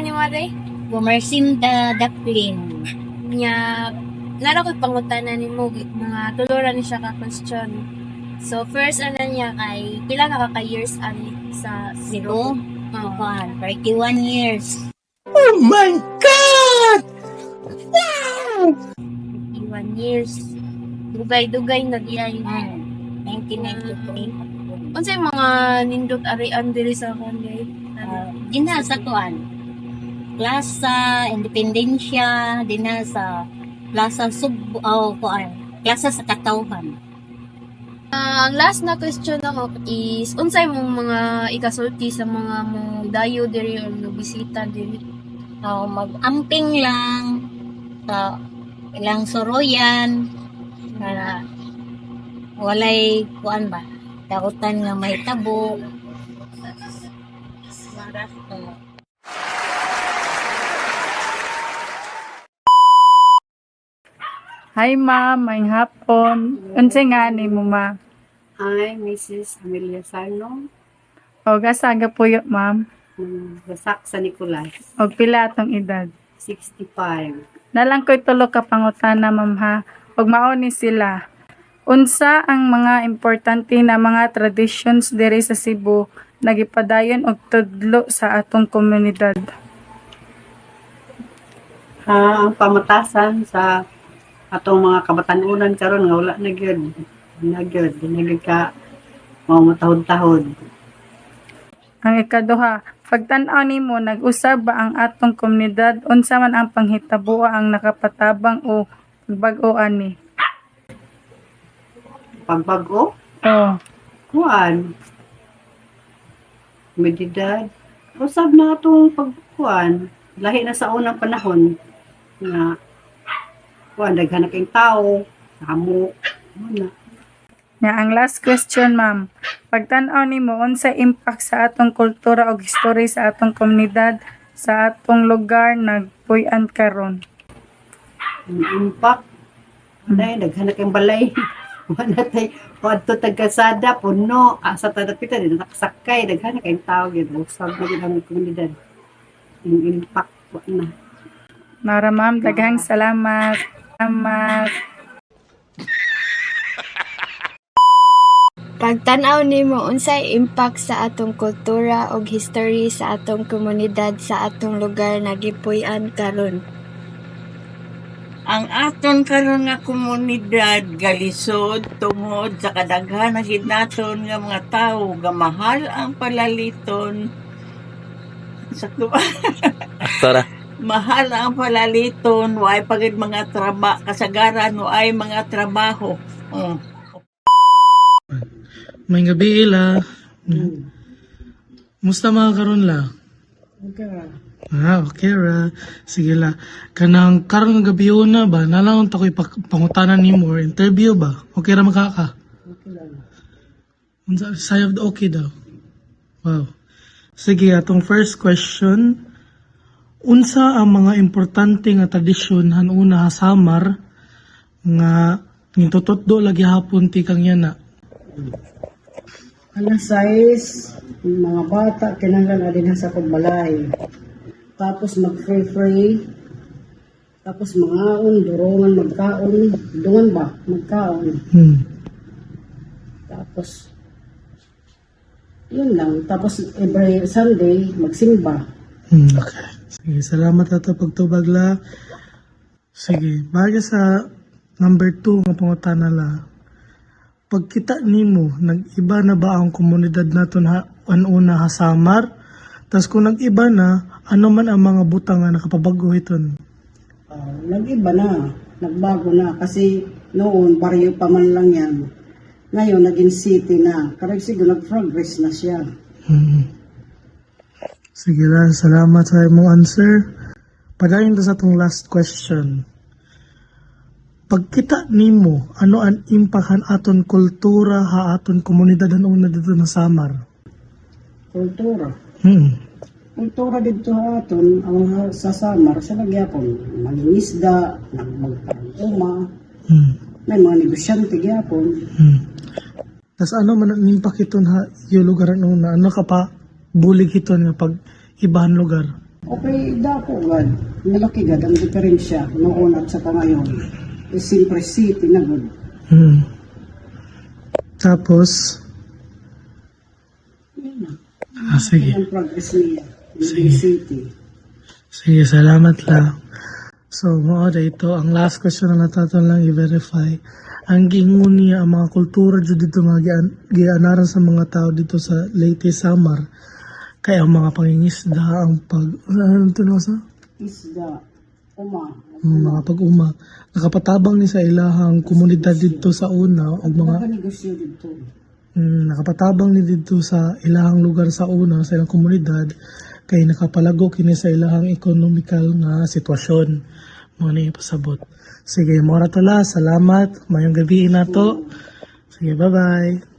ni Mare? Gumersinda Daplin. Nya, nara ko pangutanan ni mo, mga tuluran ni siya ka question. So, first, niya kay, pila na ka years ani sa Zero. Oo. 31 years. Oh my God! 51 years. Dugay-dugay na di ay. 1993. Unsay mga nindot arian diri sa kanday? Dina sa kuan. Plaza Independencia, dina sa Plaza kuan. Plaza sa Katawhan. Ang last na question ako is, unsay mong mga ikasulti sa mga mo dayo diri or mo bisita diri? Mag-amping lang sa ilang soroyan na walay kuan ba dautan nga may tabo. Hi ma'am, may hapon. Unsay nga ni mo ma? Hi, Mrs. Amelia Sarno, O gasaga puyo ma'am. Basak sa Nicolas, Og pila atong edad. 65. Nalang ko'y tulo ka pangutana ma'am ha. Og mao ni sila. Unsa ang mga importante na mga traditions diri sa Cebu nagipadayon og tudlo sa atong komunidad? Ang pamatasan sa atong mga kabatanunan karon nga wala na gyud. Dinagid ka mga matahod-tahod. Ang ikaduha, pagtan-aw nimo nag-usab ba ang atong komunidad unsa man ang panghitabo ang nakapatabang o pagbag-o ani? Pagbago, Oh, kuan. Medidad. Usab na atong pagkuan. Lahi na sa unang panahon nga kuan daghan na kayong tao, hamok, ano. nga ang last question ma'am. Pagtan-aw nimo unsa impact sa atong kultura o history sa atong komunidad sa atong lugar nagpuy-an karon? Ang impact. Dahil daghan na kayong balay. Wala tayo, wadto tagkasada, puno, sa tadapita, din nakasakay, daghan na kayong tao, yun, usab na din ang komunidad. Yung impact po na. Nara ma'am, daghang salamat. Salamat. Pagtan-aw nimo unsay impact sa atong kultura ug history sa atong komunidad sa atong lugar nagipuy-an karon? Ang aton karon nga komunidad galisod tungod sa kadaghan na gid naton nga mga tawo nga mahal ang palaliton sa Tara. mahal ang palaliton way pagid mga kasagaran way mga trabaho. May gabi ila. Musta mga karon la? Okay ra. Sige la. Kanang karon nga gabi na ba? Nalang ta ko'y pangutanan nimo or interview ba? Okay ra makaka? Okay lang. Unsa sayod okay daw. Wow. Sige, atong first question. Unsa ang mga importante nga tradisyon hanuna ha Samar nga nitutudlo lagi hapon ti kang yana? Alas 6, mga bata, kinanglan na din sa pagbalay. Tapos mag-free. Tapos mga durongan, magkaon. Dungan ba? Magkaon. Tapos, yun lang. Tapos every Sunday, magsimba. Okay. Sige, salamat ato pagtubag la. Sige, bagay sa number 2 nga pangutana la. Pagkita nimo, nag-iba na ba ang komunidad naton anuna ha Samar? Tas kung nag-iba na, ano man ang mga butang nga nakapabago iton? Nag-iba na. Nagbago na. Kasi noon, baryo pa man lang yan. Ngayon, naging city na. Karag siguro, nag-progress na siya. Sige lang, salamat sa imong answer. Padayon ta sa atong last question. Pagkita nimo, ano ang impact aton kultura ha aton komunidad una dito na Samar? Kultura. Kultura dito aton, ang sa Samar, sa nagyapon, mangingisda, magpanguma, may mga negosyante gyapon. Tas ano man ang impact iton ha yung lugar una? Ano ka pa bulig iton nga pag ibahan lugar? Okay, dako gad. Malaki gad ang diferensya noon at saka ngayon. Siyempre city na gud. Tapos, Yun na. sige. Ang progress niya. Sige. City. Sige, salamat lang. So, mo ito, ang last question na nataton lang i-verify. Ang giingon niya, ang mga kultura dito dito mga gianaran sa mga tao dito sa Leyte, Samar, kaya ang mga pangingisda, ang ano ito na sa? Isda. Mga pag-uma. Nakapatabang ni sa ilahang komunidad dito sa una, o mga negosyo dito. nakapatabang ni dito sa ilahang lugar sa una, sa ilang komunidad, kay nakapalago kini sa ilahang economical nga sitwasyon. Mo ni pasabot. Sige, mo ra to la. Salamat. Mayong gabi na to. Sige, bye-bye.